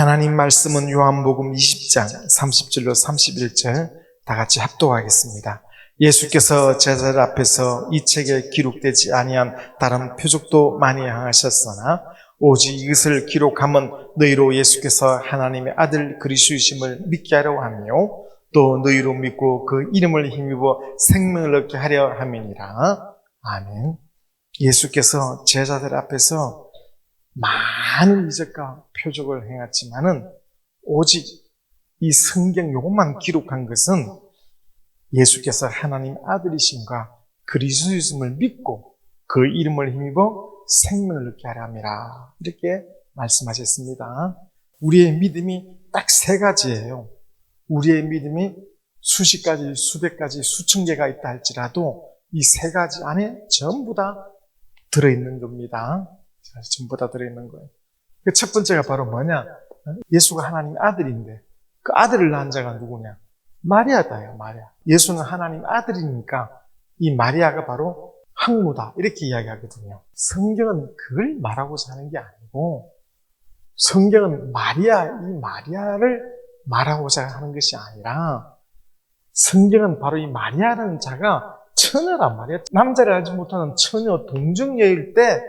하나님 말씀은 요한복음 20장 30절로 31절 다 같이 합독하겠습니다. 예수께서 제자들 앞에서 이 책에 기록되지 아니한 다른 표적도 많이 행하셨으나 오직 이것을 기록함은 너희로 예수께서 하나님의 아들 그리스도이심을 믿게 하려 하며 또 너희로 믿고 그 이름을 힘입어 생명을 얻게 하려 함이니라. 아멘. 예수께서 제자들 앞에서 많은 이적과 표적을 행했지만은 오직 이 성경 요것만 기록한 것은 예수께서 하나님 아들이심과 그리스도이심을 믿고 그 이름을 힘입어 생명을 얻게 하려 함이라. 이렇게 말씀하셨습니다. 우리의 믿음이 딱 세 가지예요. 우리의 믿음이 수십 가지, 수백 가지, 수천 개가 있다 할지라도 이 세 가지 안에 전부 다 들어있는 겁니다. 전부 다 들어있는 거예요. 그 첫 번째가 바로 뭐냐? 예수가 하나님 아들인데 그 아들을 낳은 자가 누구냐? 마리아다요, 마리아. 예수는 하나님 아들이니까 이 마리아가 바로 항무다 이렇게 이야기하거든요. 성경은 그걸 말하고자 하는 게 아니고 성경은 이 마리아를 말하고자 하는 것이 아니라 성경은 바로 이 마리아라는 자가 처녀란 말이에요. 남자를 알지 못하는 처녀 동정녀일 때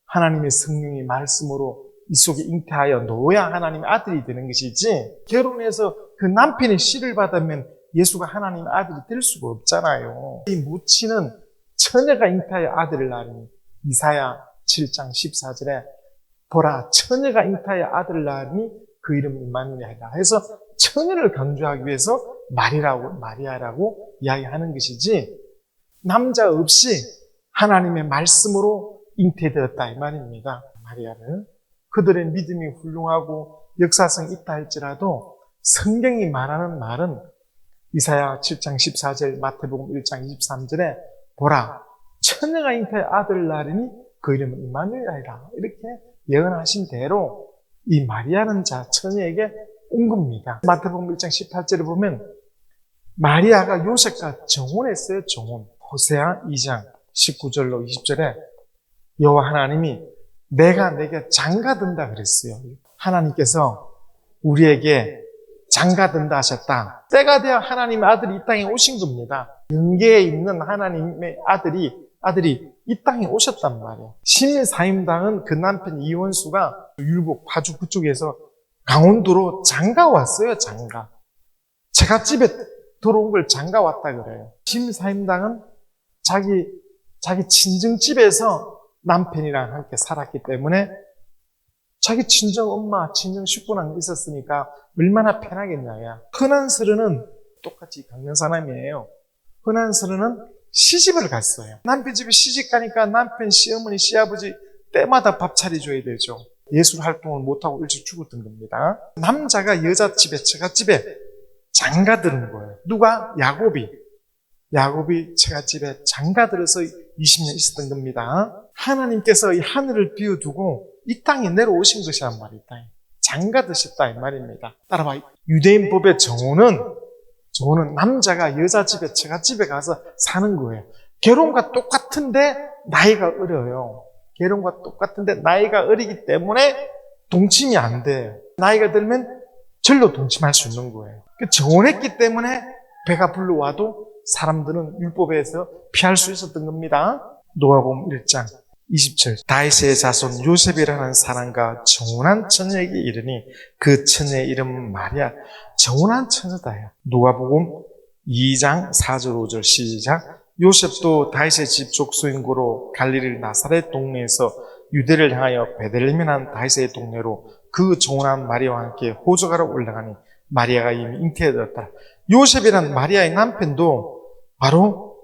하나님의 성령이 말씀으로 이 속에 잉태하여 놓아야 하나님의 아들이 되는 것이지, 결혼해서 그 남편의 씨를 받으면 예수가 하나님의 아들이 될 수가 없잖아요. 이 무치는 처녀가 잉태하여 아들을 낳으니 이사야 7장 14절에 보라 처녀가 잉태하여 아들을 낳으니 그 이름은 임마누엘이라 해서 처녀를 강조하기 위해서 마리아라고 이야기하는 것이지, 남자 없이 하나님의 말씀으로 잉태되었다 이 말입니다. 마리아를. 그들의 믿음이 훌륭하고 역사성이 있다 할지라도 성경이 말하는 말은 이사야 7장 14절, 마태복음 1장 23절에 보라 처녀가 잉태하여 아들을 낳으니 그 이름은 임마누엘이라 이렇게 예언하신 대로 이 마리아는 자 처녀에게 온 겁니다. 마태복음 1장 18절에 보면 마리아가 요셉과 정혼했어요. 정혼. 호세아 2장 19절로 20절에 여호와 하나님이 내가 내게 장가든다 그랬어요. 하나님께서 우리에게 장가든다 하셨다. 때가 되어 하나님의 아들이 이 땅에 오신 겁니다. 영계에 있는 하나님의 아들이 이 땅에 오셨단 말이에요. 신사임당은 그 남편 이원수가 율곡 파주 그쪽에서 강원도로 장가 왔어요. 장가. 제갓집에 들어온 걸 장가 왔다 그래요. 신사임당은 자기 친정집에서 남편이랑 함께 살았기 때문에 자기 친정 엄마, 친정 식구랑 있었으니까 얼마나 편하겠냐야. 흔한스르는 똑같이 강릉 사람이에요. 흔한스르는 시집을 갔어요. 남편 집에 시집 가니까 남편 시어머니, 시아버지 때마다 밥 차려줘야 되죠. 예술 활동을 못하고 일찍 죽었던 겁니다. 남자가 여자 집에, 처갓집에 장가드는 거예요. 누가? 야곱이 처갓집에 장가들어서 20년 있었던 겁니다. 하나님께서 이 하늘을 비워두고 이 땅에 내려오신 것이란 말이에요. 장가드셨다 이 말입니다. 따라봐. 유대인 법의 정혼은 남자가 여자 집에, 처갓집에 가서 사는 거예요. 결혼과 똑같은데 나이가 어려요. 결혼과 똑같은데 나이가 어리기 때문에 동침이 안 돼요. 나이가 들면 절로 동침할 수 있는 거예요. 정혼했기 때문에 배가 불러와도 사람들은 율법에서 피할 수 있었던 겁니다. 노아복음 1장 20절 다윗의 자손 요셉이라는 사람과 정혼한 처녀에게 이르니 그 처녀의 이름은 마리아. 정혼한 처녀다요. 누가복음 2장 4절 5절 시작. 요셉도 다윗의 집 족속인 고로 갈릴리 나사렛 동네에서 유대를 향하여 베들레헴이라는 다윗의 동네로 그 정혼한 마리아와 함께 호적하러 올라가니 마리아가 이미 잉태되었다. 요셉이란 마리아의 남편도 바로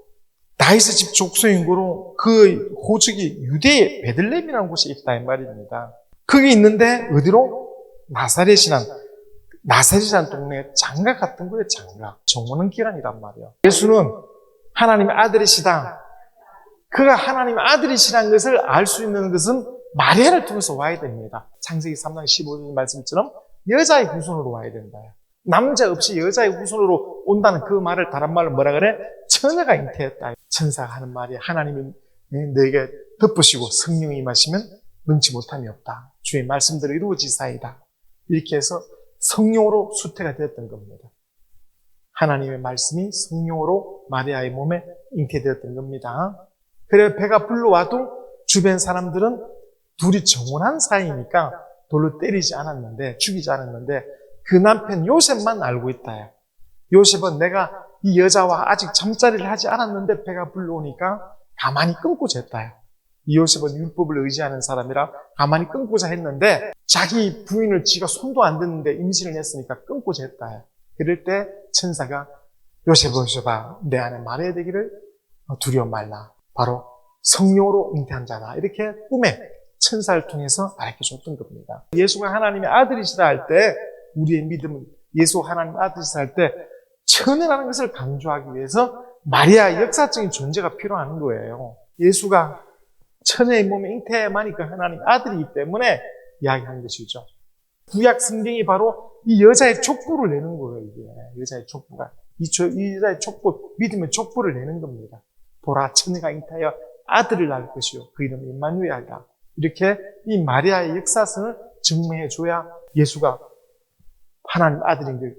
다윗의 집 족속인 고로 그 호적이 유대의 베들레헴이라는 곳에 있다 이 말입니다. 거기 있는데 어디로? 나사렛이란 동네에 장가 같은 거예요. 장가. 정혼은 기간이란 말이에요. 예수는 하나님의 아들이시다. 그가 하나님의 아들이시라는 것을 알 수 있는 것은 마리아를 통해서 와야 됩니다. 창세기 3장 15절 말씀처럼 여자의 후손으로 와야 된다. 남자 없이 여자의 후손으로 온다는 그 말을 다른 말로 뭐라 그래? 처녀가 잉태했다. 천사가 하는 말이 하나님이 너에게 덮으시고 성령이 임하시면 능치 못함이 없다. 주의 말씀대로 이루어지사이다. 이렇게 해서 성령으로 수태가 되었던 겁니다. 하나님의 말씀이 성령으로 마리아의 몸에 잉태되었던 겁니다. 그래 배가 불러와도 주변 사람들은 둘이 정혼한 사이니까 돌로 때리지 않았는데, 죽이지 않았는데 그 남편 요셉만 알고 있다. 요셉은 내가 이 여자와 아직 잠자리를 하지 않았는데 배가 불러오니까 가만히 끊고 잤다. 이 요셉은 율법을 의지하는 사람이라 가만히 끊고자 했는데 자기 부인을 지가 손도 안 댔는데 임신을 했으니까 끊고 잤다. 그럴 때 천사가 요셉아 내 안에 말해야 되기를 두려워 말라. 바로 성령으로 잉태한 자다. 이렇게 꿈에 천사를 통해서 알려줬던 겁니다. 예수가 하나님의 아들이시다 할 때 우리의 믿음은 예수 하나님의 아들이시다 할 때 천이라는 것을 강조하기 위해서 마리아의 역사적인 존재가 필요한 거예요. 예수가 천의 몸에 잉태하니까 하나님 아들이기 때문에 이야기한 것이죠. 구약 성경이 바로 이 여자의 촉부를 내는 거예요. 이게 여자의 촉부가 이 여자의 촉부, 믿음의 촉부를 내는 겁니다. 보라, 천이가 잉태하여 아들을 낳을 것이요 그 이름은 임마누엘이라. 이렇게 이 마리아의 역사성을 증명해 줘야 예수가 하나님 아들인 걸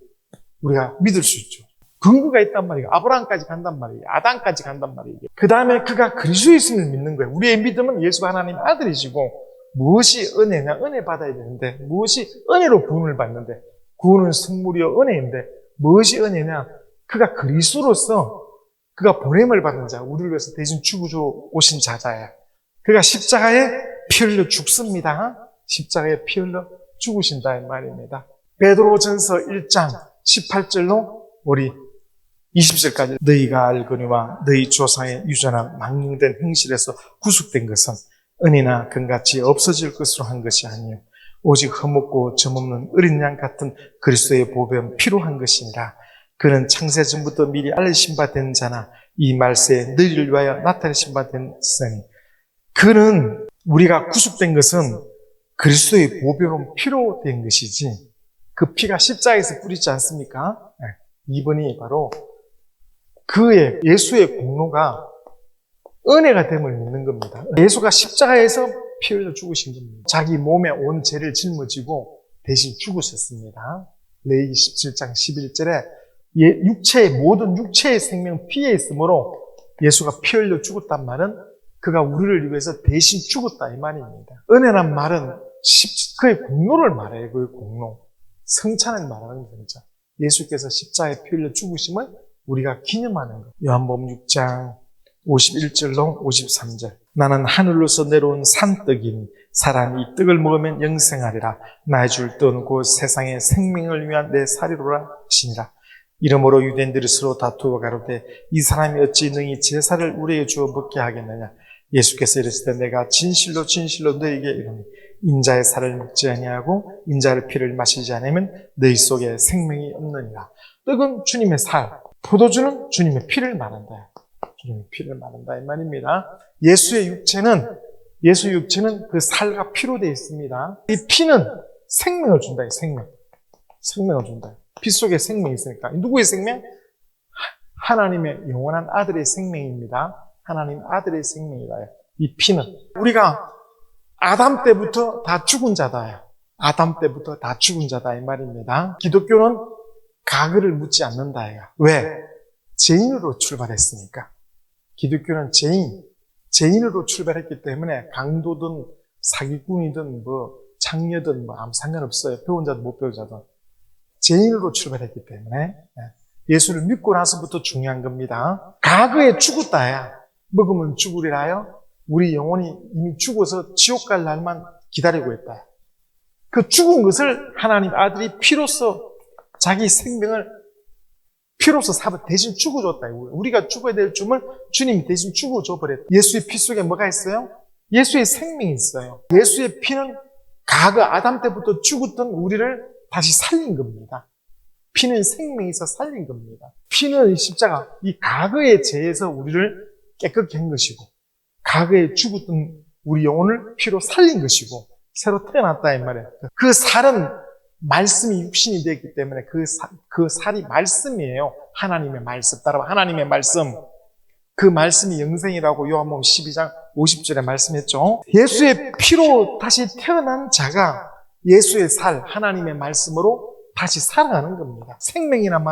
우리가 믿을 수 있죠. 근거가 있단 말이에요. 아브라함까지 간단 말이에요. 아담까지 간단 말이에요. 그 다음에 그가 그리스도에 있음을 믿는 거예요. 우리의 믿음은 예수가 하나님 아들이시고 무엇이 은혜냐? 은혜 받아야 되는데 무엇이 은혜로 구원을 받는데 구원은 성물이요 은혜인데 무엇이 은혜냐? 그가 그리스도로서 그가 보냄을 받은 자, 우리를 위해서 대신 죽어줘 오신 자자예요. 그가 십자가에 피 흘려 죽습니다. 십자가에 피 흘려 죽으신다 이 말입니다. 베드로전서 1장 18절로 우리 20절까지 너희가 알거니와 너희 조상의 유전한 망령된 행실에서 구속된 것은 은이나 금같이 없어질 것으로 한 것이 아니요 오직 흠없고 점없는 어린 양 같은 그리스도의 보배는 필요한 것이니라. 그는 창세 전부터 미리 알리신 바 된 자나 이 말세에 너희를 위하여 나타내신 바 됐으니 그는 우리가 구속된 것은 그리스도의 보배로 필요된 것이지 그 피가 십자가에서 뿌리지 않습니까? 이분이 바로 그의 예수의 공로가 은혜가 됨을 믿는 겁니다. 예수가 십자가에서 피 흘려 죽으신 겁니다. 자기 몸에 온 죄를 짊어지고 대신 죽으셨습니다. 레위기 17장 11절에 모든 육체의 생명 피에 있으므로 예수가 피 흘려 죽었단 말은 그가 우리를 위해서 대신 죽었다 이 말입니다. 은혜란 말은 그의 공로를 말해요. 그의 공로. 성찬을 말하는 거죠. 예수께서 십자가에 피 흘려 죽으심을 우리가 기념하는 것. 요한복음 6장 51절로 53절. 나는 하늘로서 내려온 산떡이니 사람이 이 떡을 먹으면 영생하리라. 나의 줄 떡은 곧 세상의 생명을 위한 내 살이로라 하시니라. 이러므로 유대인들이 서로 다투어 가로되 이 사람이 어찌 능히 제사를 우리에게 주어 먹게 하겠느냐. 예수께서 이르시되 내가 진실로 진실로 너희에게 이르노니 인자의 살을 먹지 아니하고 인자의 피를 마시지 않으면 너희 속에 생명이 없느니라. 떡은 주님의 살, 포도주는 주님의 피를 말한다. 주님의 피를 말한다 이 말입니다. 예수의 육체는 그 살과 피로 되어 있습니다. 이 피는 생명을 준다. 생명을 준다. 피 속에 생명이 있으니까. 누구의 생명? 하나님의 영원한 아들의 생명입니다. 하나님 아들의 생명이다. 이 피는 우리가 아담 때부터 다 죽은 자다. 아담 때부터 다 죽은 자다 이 말입니다. 기독교는 과거를 묻지 않는다. 왜? 죄인으로 출발했으니까. 기독교는 죄인으로 출발했기 때문에 강도든 사기꾼이든 장녀든 아무 상관없어요. 배운 자든 못 배운 자든. 죄인으로 출발했기 때문에 예수를 믿고 나서부터 중요한 겁니다. 과거에 죽었다야. 먹으면 죽으리라요. 우리 영혼이 이미 죽어서 지옥 갈 날만 기다리고 있다. 그 죽은 것을 하나님 아들이 피로써 자기 생명을 피로써 대신 죽어줬다. 우리가 죽어야 될 줌을 주님이 대신 죽어줘 버렸다. 예수의 피 속에 뭐가 있어요? 예수의 생명이 있어요. 예수의 피는 과거 아담 때부터 죽었던 우리를 다시 살린 겁니다. 피는 생명이 있어 살린 겁니다. 피는 십자가, 이 과거의 죄에서 우리를 깨끗게 한 것이고 과거에 죽었던 우리 영혼을 피로 살린 것이고 새로 태어났다 이 말이에요. 그 살은 말씀이 육신이 되었기 때문에 그 살이 말씀이에요. 하나님의 말씀. 따라서 하나님의 말씀. 그 말씀이 영생이라고 요한복음 12장 50절에 말씀했죠. 예수의 피로 다시 태어난 자가 예수의 살, 하나님의 말씀으로 다시 살아가는 겁니다. 생명이란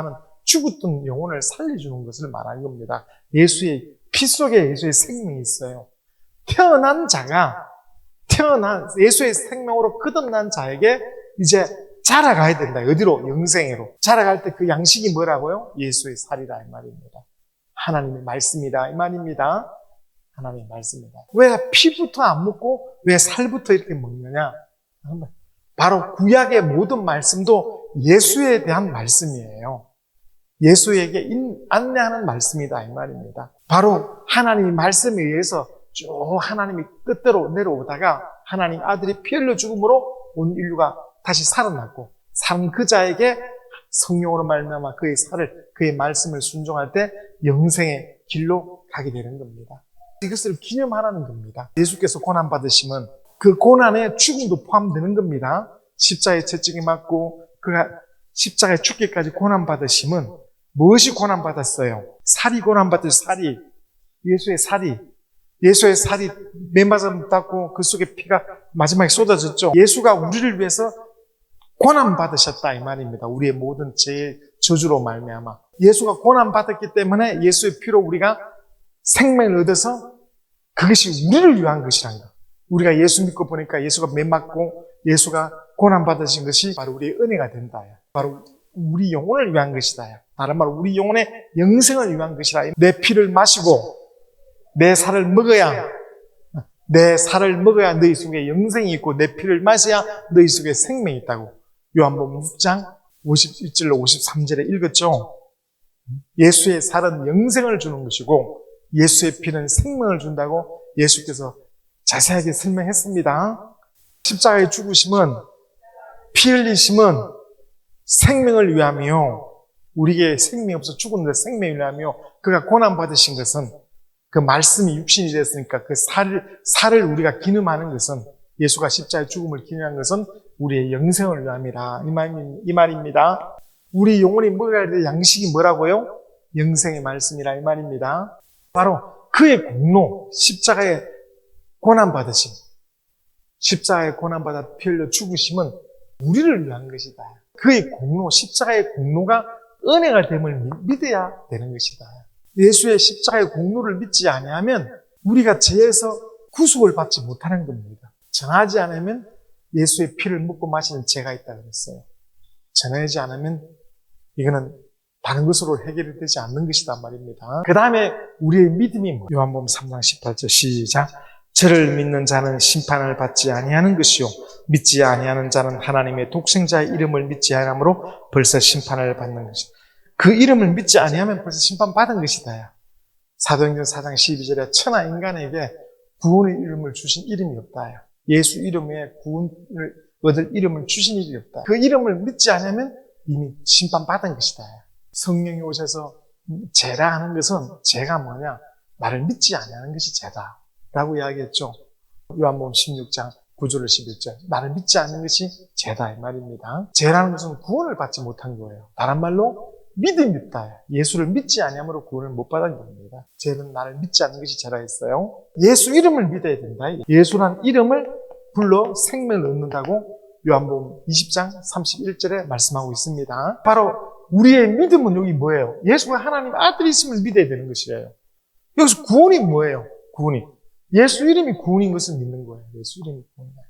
죽었던 영혼을 살려주는 것을 말하는 겁니다. 예수의 피 속에 예수의 생명이 있어요. 예수의 생명으로 거듭난 자에게 이제 자라가야 된다. 어디로? 영생으로. 자라갈 때 그 양식이 뭐라고요? 예수의 살이라 이 말입니다. 하나님의 말씀이다 이 말입니다. 하나님의 말씀이다. 왜 피부터 안 먹고 왜 살부터 이렇게 먹느냐? 바로 구약의 모든 말씀도 예수에 대한 말씀이에요. 예수에게 안내하는 말씀이다 이 말입니다. 바로 하나님의 말씀에 의해서 쭉 하나님이 끝대로 내려오다가 하나님 아들이 피 흘려 죽음으로 온 인류가 다시 살아났고 산 그 자에게 성령으로 말미암아 그의 말씀을 순종할 때 영생의 길로 가게 되는 겁니다. 이것을 기념하라는 겁니다. 예수께서 고난 받으시면 그 고난에 죽음도 포함되는 겁니다. 십자가에 채찍이 맞고 그가 십자가에 죽기까지 고난 받으시면 무엇이 고난 받았어요? 살이 고난 받을 살이 예수의 살이 맨바닥 닿고 그 속에 피가 마지막에 쏟아졌죠. 예수가 우리를 위해서 고난 받으셨다 이 말입니다. 우리의 모든 죄의 저주로 말미암아 예수가 고난 받았기 때문에 예수의 피로 우리가 생명을 얻어서 그것이 우리를 위한 것이란 거. 우리가 예수 믿고 보니까 예수가 매 맞고 예수가 고난 받으신 것이 바로 우리의 은혜가 된다. 바로 우리 영혼을 위한 것이다. 다른 말로 우리 영혼의 영생을 위한 것이라. 내 피를 마시고 내 살을 먹어야 너희 속에 영생이 있고 내 피를 마셔야 너희 속에 생명이 있다고 요한복음 6장 51절로 53절에 읽었죠. 예수의 살은 영생을 주는 것이고 예수의 피는 생명을 준다고 예수께서 자세하게 설명했습니다. 십자가의 죽으심은 피 흘리심은 생명을 위하며 우리에게 생명이 없어 죽었는데 생명을 위하며 그가 고난받으신 것은 그 말씀이 육신이 됐으니까 그 살을 우리가 기념하는 것은 예수가 십자가의 죽음을 기념하는 것은 우리의 영생을 위함이라 이 말입니다. 우리 영혼이 먹어야 될 양식이 뭐라고요? 영생의 말씀이라 이 말입니다. 바로 그의 공로, 십자가에 고난받으심, 십자가에 고난받아 피 흘려 죽으심은 우리를 위한 것이다. 그의 공로, 십자가의 공로가 은혜가 됨을 믿어야 되는 것이다. 예수의 십자가의 공로를 믿지 아니하면 우리가 죄에서 구속을 받지 못하는 겁니다. 전하지 않으면 예수의 피를 먹고 마시는 죄가 있다 그랬어요. 전하지 않으면 이거는 다른 것으로 해결이 되지 않는 것이다 말입니다. 그 다음에 우리의 믿음이 뭐예요? 요한복음 3장 18절 시작. 저를 믿는 자는 심판을 받지 아니하는 것이요 믿지 아니하는 자는 하나님의 독생자의 이름을 믿지 아니하므로 벌써 심판을 받는 것이다. 그 이름을 믿지 아니하면 벌써 심판받은 것이다. 사도행전 4장 12절에 천하 인간에게 구원의 이름을 주신 이름이 없다. 예수 이름에 구원을 얻을 이름을 주신 일이 없다. 그 이름을 믿지 않으면 이미 심판받은 것이다. 성령이 오셔서 죄라 하는 것은 죄가 뭐냐? 나를 믿지 아니하는 것이 죄다 라고 이야기했죠. 요한복음 16장 9절 11절 나를 믿지 않는 것이 죄다 이 말입니다. 죄라는 것은 구원을 받지 못한 거예요. 다른 말로 믿음이 없다. 예수를 믿지 아니함으로 구원을 못 받은 겁니다. 죄는 나를 믿지 않는 것이 죄라 했어요. 예수 이름을 믿어야 된다. 예수란 이름을 불러 생명을 얻는다고 요한복음 20장 31절에 말씀하고 있습니다. 바로 우리의 믿음은 여기 뭐예요? 예수가 하나님 아들이심을 믿어야 되는 것이에요. 여기서 구원이 뭐예요? 구원이 예수 이름이 구원인 것을 믿는 거예요. 예수 이름이 구원이다.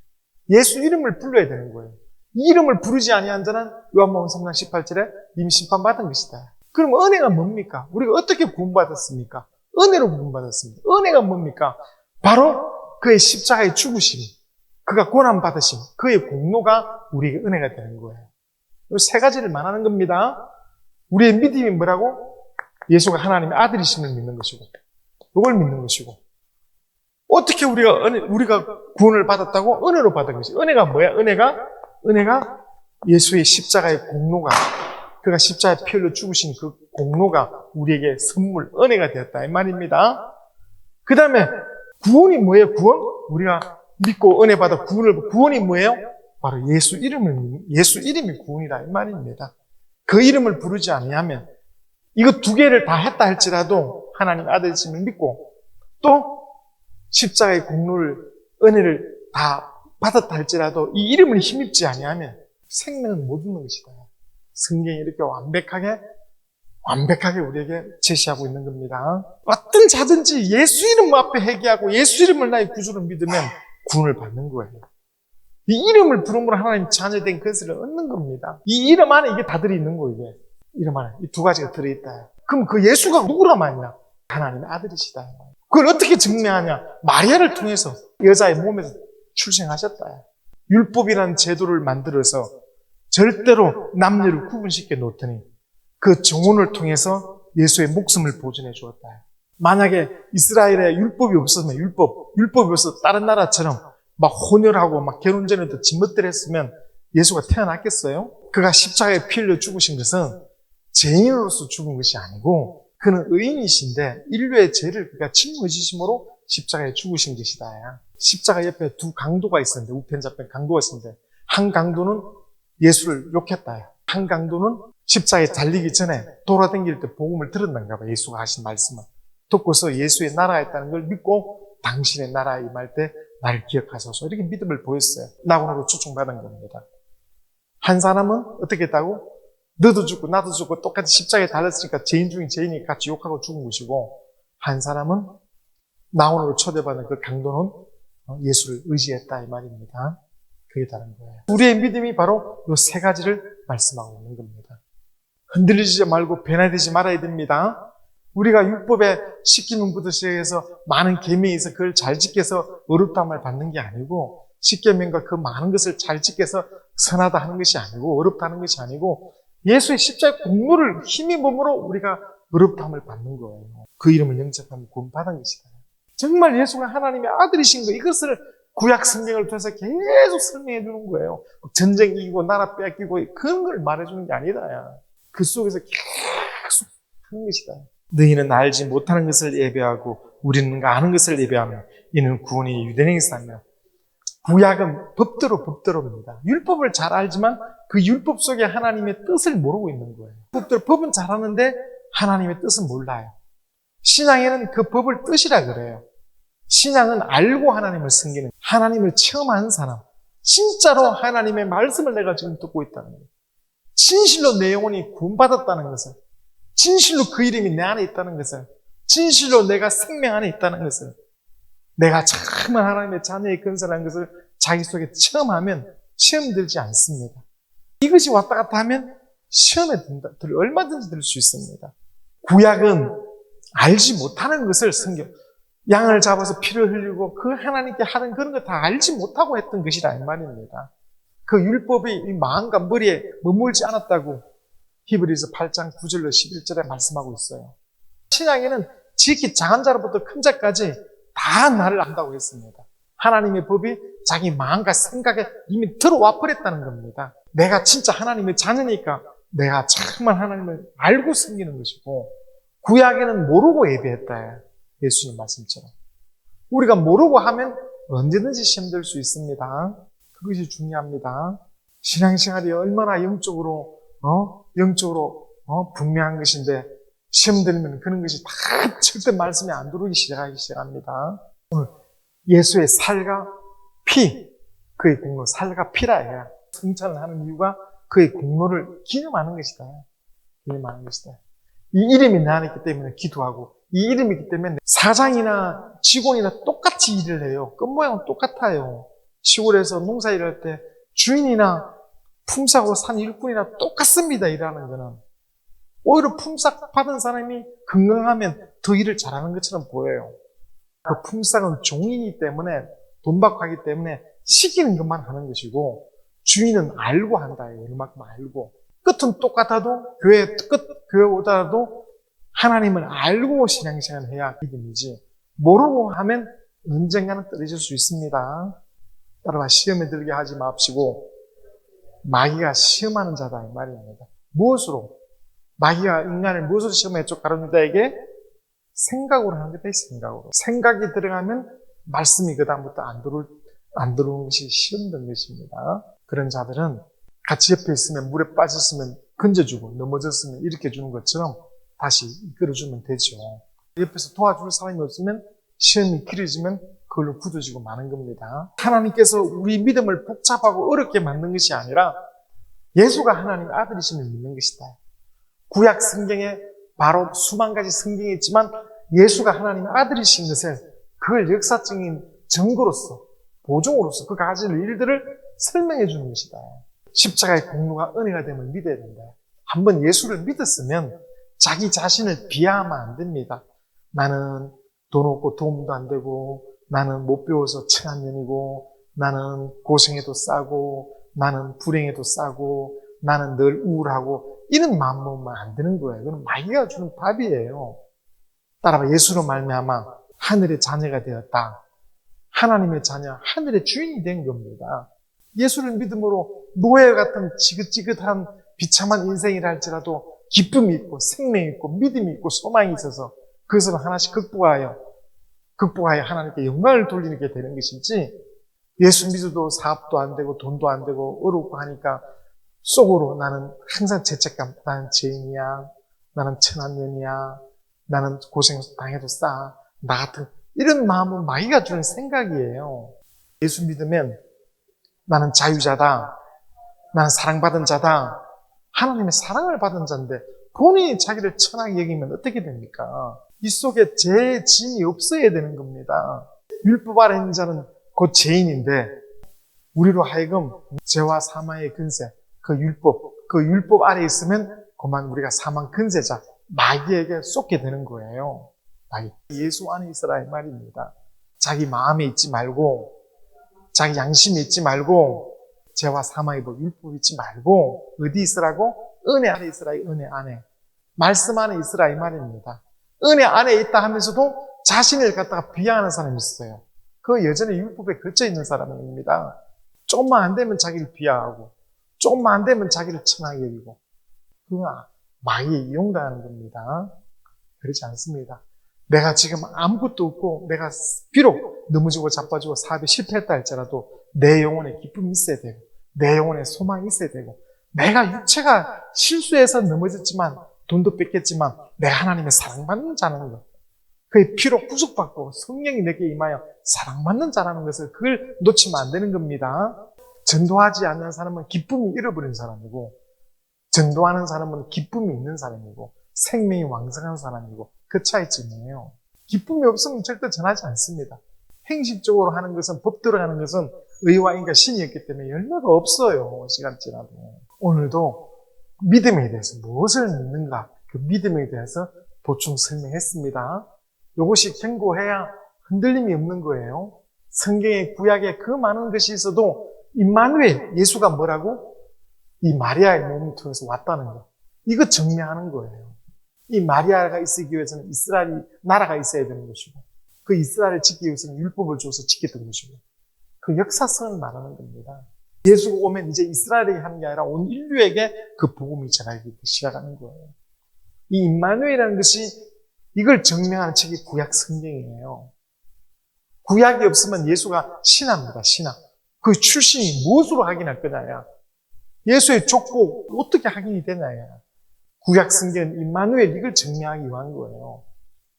예수 이름을 불러야 되는 거예요. 이 이름을 부르지 아니한 자는 요한복음 3장 18절에 이미 심판받은 것이다. 그럼 은혜가 뭡니까? 우리가 어떻게 구원받았습니까? 은혜로 구원받았습니다. 은혜가 뭡니까? 바로 그의 십자가의 죽으심, 그가 고난받으심, 그의 공로가 우리에게 은혜가 되는 거예요. 이 세 가지를 말하는 겁니다. 우리의 믿음이 뭐라고? 예수가 하나님의 아들이심을 믿는 것이고, 이걸 믿는 것이고, 어떻게 우리가 구원을 받았다고? 은혜로 받은 것이. 은혜가 뭐야? 은혜가 예수의 십자가의 공로가, 그가 십자가에 피 흘려 죽으신 그 공로가 우리에게 선물, 은혜가 되었다. 이 말입니다. 그 다음에 구원이 뭐예요? 구원? 우리가 믿고 은혜 받아 구원이 뭐예요? 바로 예수 이름이 구원이다. 이 말입니다. 그 이름을 부르지 아니하면 이거 두 개를 다 했다 할지라도 하나님 아들이심을 믿고 또 십자가의 공로를, 은혜를 다 받았다 할지라도 이 이름을 힘입지 아니하면 생명은 못 얻는 것이다. 성경이 이렇게 완벽하게 우리에게 제시하고 있는 겁니다. 어떤 자든지 예수 이름 앞에 회개하고 예수 이름을 나의 구주로 믿으면 구원을 받는 거예요. 이 이름을 부름으로 하나님 자녀된 것을 얻는 겁니다. 이 이름 안에 이게 다 들어있는 거예요. 이게. 이름 안에 이 두 가지가 들어있다. 그럼 그 예수가 누구라 말이냐? 하나님의 아들이시다. 그걸 어떻게 증명하냐? 마리아를 통해서 여자의 몸에서 출생하셨다. 율법이라는 제도를 만들어서 절대로 남녀를 구분시켜 놓더니 그 정혼을 통해서 예수의 목숨을 보존해 주었다. 만약에 이스라엘에 율법이 없었으면 율법이 없어서 다른 나라처럼 막 혼혈하고 막 결혼 전에도 짓멋대로 했으면 예수가 태어났겠어요? 그가 십자가에 피 흘려 죽으신 것은 죄인으로서 죽은 것이 아니고 그는 의인이신데 인류의 죄를 그가 짊어지심으로 십자가에 죽으신 것이다. 십자가 옆에 두 강도가 있었는데 우편좌편 강도가 있었는데 한 강도는 예수를 욕했다. 한 강도는 십자가에 달리기 전에 돌아다닐 때 복음을 들었는가 봐. 예수가 하신 말씀을 듣고서 예수의 나라에 있다는 걸 믿고 당신의 나라에 임할 때 나를 기억하소서 이렇게 믿음을 보였어요. 낙원으로 초청받은 겁니다. 한 사람은 어떻게 했다고? 너도 죽고 나도 죽고 똑같이 십자가에 달렸으니까 죄인 중에 죄인이 같이 욕하고 죽은 것이고 한 사람은 낙원으로 초대받은 그 강도는 예수를 의지했다 이 말입니다. 그게 다른 거예요. 우리의 믿음이 바로 이 세 가지를 말씀하고 있는 겁니다. 흔들리지 말고 변화되지 말아야 됩니다. 우리가 율법의 십계명부터 시작해서 많은 계명이 있어 그걸 잘 지켜서 어렵다함을 받는 게 아니고 십계명과 그 많은 것을 잘 지켜서 선하다 하는 것이 아니고 어렵다 하는 것이 아니고 예수의 십자가의 공로를 힘입음으로 우리가 어렵다함을 받는 거예요. 그 이름을 영접하면 구원받은 것이다. 정말 예수가 하나님의 아들이신 거 이것을 구약 성경을 통해서 계속 설명해 주는 거예요. 전쟁 이기고 나라 뺏기고 그런 걸 말해주는 게 아니다. 그 속에서 계속 하는 것이다. 너희는 알지 못하는 것을 예배하고 우리는 아는 것을 예배하며 이는 구원이 유대인에게서 나며 구약은 법대로입니다. 율법을 잘 알지만 그 율법 속에 하나님의 뜻을 모르고 있는 거예요. 법은 잘 아는데 하나님의 뜻은 몰라요. 신앙에는 그 법을 뜻이라 그래요. 신앙은 알고 하나님을 섬기는 하나님을 체험한 사람 진짜로 하나님의 말씀을 내가 지금 듣고 있다는 거예요. 진실로 내 영혼이 구원받았다는 것을 진실로 그 이름이 내 안에 있다는 것을 진실로 내가 생명 안에 있다는 것을 내가 정말 하나님의 자녀의 건설한 것을 자기 속에 체험하면 시험 들지 않습니다. 이것이 왔다 갔다 하면 시험에 얼마든지 들 수 있습니다. 구약은 알지 못하는 것을 성경 양을 잡아서 피를 흘리고 그 하나님께 하는 그런 거 다 알지 못하고 했던 것이라 이 말입니다. 그 율법이 마음과 머리에 머물지 않았다고 히브리서 8장 9절로 11절에 말씀하고 있어요. 신약에는 지극히 작은 자로부터 큰 자까지 다 나를 안다고 했습니다. 하나님의 법이 자기 마음과 생각에 이미 들어와 버렸다는 겁니다. 내가 진짜 하나님의 자녀니까 내가 정말 하나님을 알고 섬기는 것이고 구약에는 모르고 예배했다. 예수님 말씀처럼. 우리가 모르고 하면 언제든지 시험 들 수 있습니다. 그것이 중요합니다. 신앙생활이 얼마나 영적으로 분명한 것인데 시험 들면 그런 것이 다 절대 말씀에 안 들어오기 시작합니다. 오늘 예수의 살과 피, 그의 공로, 살과 피라 해야 성찬을 하는 이유가 그의 공로를 기념하는 것이다. 기념하는 것이다. 이 이름이 내 안에 있기 때문에 기도하고 이 이름이 있기 때문에 사장이나 직원이나 똑같이 일을 해요. 끝모양은 똑같아요. 시골에서 농사일을 할 때 주인이나 품삯으로 산 일꾼이나 똑같습니다. 일하는 거는. 오히려 품삯 받은 사람이 건강하면 더 일을 잘하는 것처럼 보여요. 그 품삯은 종이기 때문에 돈 받고 하기 때문에 시키는 것만 하는 것이고 주인은 알고 한다. 얼마큼 알고. 끝은 똑같아도 교회 오더라도 하나님을 알고 신앙생활을 해야 믿음이지 모르고 하면 언젠가는 떨어질 수 있습니다. 따라와 시험에 들게 하지 맙시고 마귀가 시험하는 자다 이 말입니다. 무엇으로? 마귀가 인간을 무엇으로 시험했죠? 가룟유다에게 생각으로 하는 거다. 생각으로. 생각이 들어가면 말씀이 그 다음부터 안 들어오는 것이 시험된 것입니다. 그런 자들은 같이 옆에 있으면 물에 빠졌으면 건져주고 넘어졌으면 일으켜주는 것처럼 다시 이끌어주면 되죠. 옆에서 도와줄 사람이 없으면 시험이 길어지면 그걸로 굳어지고 마는 겁니다. 하나님께서 우리 믿음을 복잡하고 어렵게 만든 것이 아니라 예수가 하나님의 아들이심을 믿는 것이다. 구약 성경에 바로 수만 가지 성경이 있지만 예수가 하나님의 아들이신 것을 그걸 역사적인 증거로서 보증으로서 그 가진 일들을 설명해 주는 것이다. 십자가의 공로가 은혜가 됨을 믿어야 된다. 한번 예수를 믿었으면 자기 자신을 비하하면 안 됩니다. 나는 돈 없고 도움도 안 되고 나는 못 배워서 천한년이고 나는 고생해도 싸고 나는 불행해도 싸고 나는 늘 우울하고 이런 마음 먹으면 안 되는 거예요. 그건 마귀가 주는 답이에요. 따라봐 예수로 말미암아 하늘의 자녀가 되었다. 하나님의 자녀, 하늘의 주인이 된 겁니다. 예수를 믿음으로 노예 같은 지긋지긋한 비참한 인생이라 할지라도 기쁨이 있고 생명이 있고 믿음이 있고 소망이 있어서 그것을 하나씩 극복하여 하나님께 영광을 돌리게 되는 것이지 예수 믿어도 사업도 안 되고 돈도 안 되고 어렵고 하니까 속으로 나는 항상 죄책감, 나는 죄인이야, 나는 천한년이야, 나는 고생 당해도 싸, 나 같은 이런 마음은 마귀가 주는 생각이에요. 예수 믿으면 나는 자유자다, 나는 사랑받은 자다, 하나님의 사랑을 받은 자인데 본인이 자기를 천하게 여기면 어떻게 됩니까? 이 속에 죄의 짐이 없어야 되는 겁니다. 율법 아래 있는 자는 곧 죄인인데 우리로 하여금 죄와 사망의 근세, 그 율법 아래 있으면 그만 우리가 사망 근세자, 마귀에게 쏟게 되는 거예요. 마귀. 예수 안에 있으라 이 말입니다. 자기 마음에 있지 말고 자기 양심에 있지 말고 죄와 사망의 법, 율법에 있지 말고 어디 있으라고? 은혜 안에 있으라, 은혜 안에. 말씀 안에 있으라 이 말입니다. 은혜 안에 있다 하면서도 자신을 갖다가 비하하는 사람이 있어요. 그 여전히 율법에 갇혀 있는 사람입니다. 조금만 안 되면 자기를 비하하고 조금만 안 되면 자기를 천하게 여기고 그건 마귀에 이용당하는 겁니다. 그렇지 않습니다. 내가 지금 아무것도 없고 내가 비록 넘어지고 자빠지고 사업에 실패했다 할지라도 내 영혼에 기쁨이 있어야 되고 내 영혼에 소망이 있어야 되고 내가 육체가 실수해서 넘어졌지만 돈도 뺏겼지만 내가 하나님의 사랑받는 자라는 것, 그의 피로 구속받고 성령이 내게 임하여 사랑받는 자라는 것을 그걸 놓치면 안 되는 겁니다. 전도하지 않는 사람은 기쁨이 잃어버린 사람이고 전도하는 사람은 기쁨이 있는 사람이고 생명이 왕성한 사람이고 그 차이점이에요. 기쁨이 없으면 절대 전하지 않습니다. 행식적으로 하는 것은 법 들어가는 것은 의와 인과 신이었기 때문에 열매가 없어요. 시간 지나도. 오늘도 믿음에 대해서 무엇을 믿는가 그 믿음에 대해서 보충 설명했습니다. 이것이 견고해야 흔들림이 없는 거예요. 성경의 구약에 그 많은 것이 있어도 임마누엘 예수가 뭐라고? 이 마리아의 몸을 통해서 왔다는 거. 이거 증명하는 거예요. 이 마리아가 있기 위해서는 이스라엘 나라가 있어야 되는 것이고 그 이스라엘을 지키기 위해서는 율법을 줘서 지켰던 것이고 그 역사성을 말하는 겁니다. 예수가 오면 이제 이스라엘에게 하는 게 아니라 온 인류에게 그 복음이 전하기 시작하는 거예요. 이 임마누엘이라는 것이 이걸 증명하는 책이 구약 성경이에요. 구약이 없으면 예수가 신화입니다. 신화. 그 출신이 무엇으로 확인할 거냐야. 예수의 족보 어떻게 확인이 되냐야. 구약 성경은 임마누엘 이걸 증명하기 위한 거예요.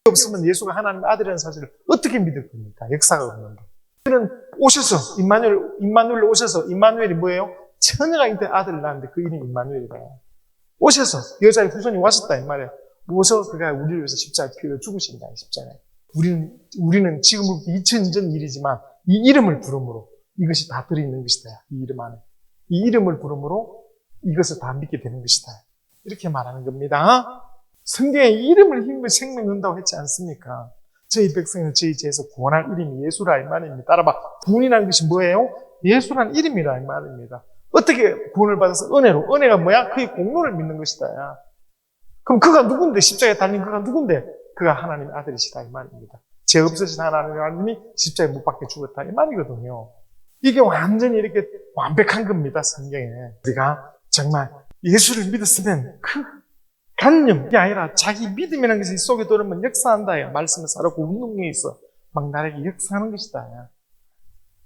없으면 예수가 하나님의 아들이라는 사실을 어떻게 믿을 겁니까? 역사가 없는데. 그는 오셔서 임마누엘 오셔서 임마누엘이 뭐예요? 처녀가 있는 아들을 낳았는데 그 이름이 임마누엘이다. 오셔서 여자의 후손이 왔었다 이 말이에요. 오셔서 그가 우리를 위해서 십자가에 피를 죽으신다 십자가에. 우리는 지금부터 2000년 전 일이지만 이 이름을 부름으로 이것이 다 들어있는 것이다. 이 이름 안에. 이 이름을 부름으로 이것을 다 믿게 되는 것이다. 이렇게 말하는 겁니다. 성경에 이름을 힘을 생명 넣는다고 했지 않습니까? 저희 백성을 저희 죄에서 구원할 이름이 예수라 이 말입니다. 따라봐. 구원이라는 것이 뭐예요? 예수라는 이름이라 이 말입니다. 어떻게 구원을 받아서 은혜로? 은혜가 뭐야? 그의 공로를 믿는 것이다. 그럼 그가 누군데? 십자가에 달린 그가 누군데? 그가 하나님의 아들이시다 이 말입니다. 죄 없으신 하나님이 십자가에 못 박혀 죽었다 이 말이거든요. 이게 완전히 이렇게 완벽한 겁니다. 성경에. 우리가 정말 예수를 믿었으면 그 간념이 아니라 자기 믿음이라는 것이 속에 들어오면 역사한다. 말씀을 살았고 운동에 있어. 막 나에게 역사하는 것이다.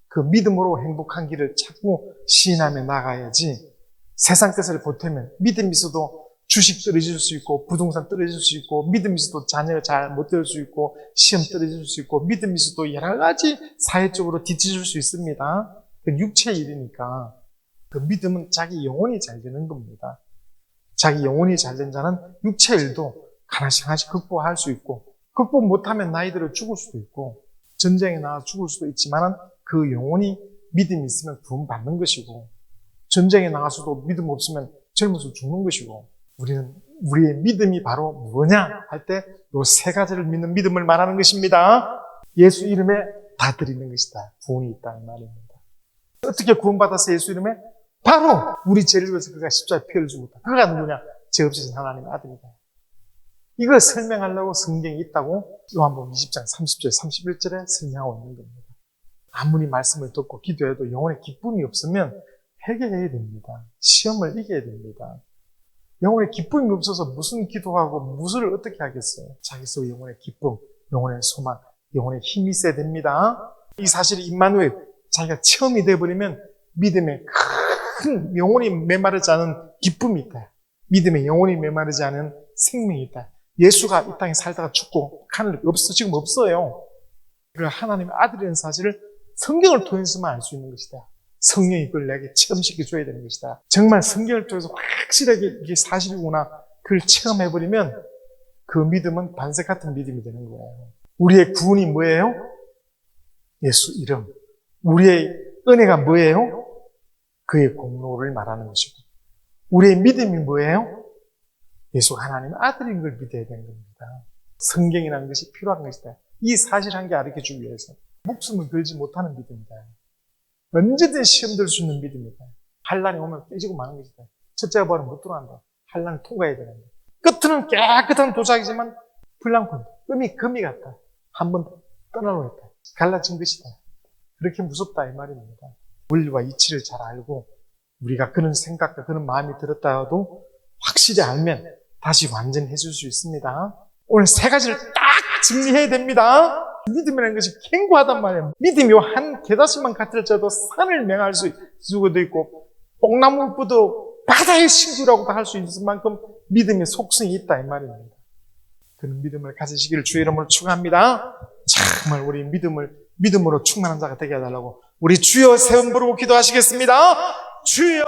그 믿음으로 행복한 길을 찾고 시인하며 나가야지 세상 것을 보태면 믿음이 있어도 주식 떨어질 수 있고, 부동산 떨어질 수 있고, 믿음 있어도 자녀 잘 못 될 수 있고, 시험 떨어질 수 있고, 믿음 있어도 여러 가지 사회적으로 뒤처질 수 있습니다. 그 육체의 일이니까 그 믿음은 자기 영혼이 잘 되는 겁니다. 자기 영혼이 잘 된 자는 육체의 일도 하나씩 하나씩 극복할 수 있고, 극복 못하면 나이 들어 죽을 수도 있고, 전쟁에 나가 죽을 수도 있지만 그 영혼이 믿음이 있으면 구원 받는 것이고, 전쟁에 나가서도 믿음 없으면 젊어서 죽는 것이고, 우리의 믿음이 바로 뭐냐 할 때 이 세 가지를 믿는 믿음을 말하는 것입니다. 예수 이름에 다 드리는 것이다. 구원이 있다는 말입니다. 어떻게 구원받아서 예수 이름에? 바로 우리 죄를 위해서 그가 십자가에 피를 죽었다. 그가 누구냐? 죄 없으신 하나님의 아들이다. 이걸 설명하려고 성경이 있다고 요한복음 20장 30절 31절에 설명하고 있는 겁니다. 아무리 말씀을 듣고 기도해도 영혼의 기쁨이 없으면 회개해야 됩니다. 시험을 이겨야 됩니다. 영혼의 기쁨이 없어서 무슨 기도하고 무엇을 어떻게 하겠어요? 자기 속 영혼의 기쁨, 영혼의 소망, 영혼의 힘이 있어야 됩니다. 이 사실이 임마누엘, 자기가 체험이 되어버리면 믿음에 큰 영혼이 메마르지 않은 기쁨이 있다. 믿음에 영혼이 메마르지 않은 생명이 있다. 예수가 이 땅에 살다가 죽고 하늘에 지금 없어요. 그걸 하나님의 아들이라는 사실을 성경을 통해서만 알 수 있는 것이다. 성령이 그걸 내게 체험시켜줘야 되는 것이다. 정말 성경을 통해서 확실하게 이게 사실이구나 그걸 체험해버리면 그 믿음은 반석 같은 믿음이 되는 거예요. 우리의 구원이 뭐예요? 예수 이름. 우리의 은혜가 뭐예요? 그의 공로를 말하는 것이고, 우리의 믿음이 뭐예요? 예수 하나님의 아들인 걸 믿어야 되는 겁니다. 성경이라는 것이 필요한 것이다. 이 사실 한 개 가르쳐주기 위해서 목숨을 걸지 못하는 믿음이다. 언제든 시험 들 수 있는 믿음이다. 환난이 오면 깨지고 마는 것이다. 첫째가 바로 못 들어간다. 환난을 통과해야 되는다. 끝은 깨끗한 도자기지만 불량품, 금이 같다. 한번 떠나놓았다. 갈라진 것이다. 그렇게 무섭다 이 말입니다. 원리와 이치를 잘 알고 우리가 그런 생각과 그런 마음이 들었다가도 확실히 알면 다시 완전해질 수 있습니다. 오늘 세 가지를 딱 정리해야 됩니다. 믿음이라는 것이 견고하단 말이에요. 믿음이 한 개다시만 같을지라도 산을 맹할 수도 있고 뽕나무보도 바다의 신구라고도 할 수 있을 만큼 믿음의 속성이 있다 이 말입니다. 그런 믿음을 가지시기를 주의 이름으로 축원합니다. 정말 우리 믿음으로 충만한 자가 되게 해달라고 우리 주여 세 번 부르고 기도하시겠습니다. 주여.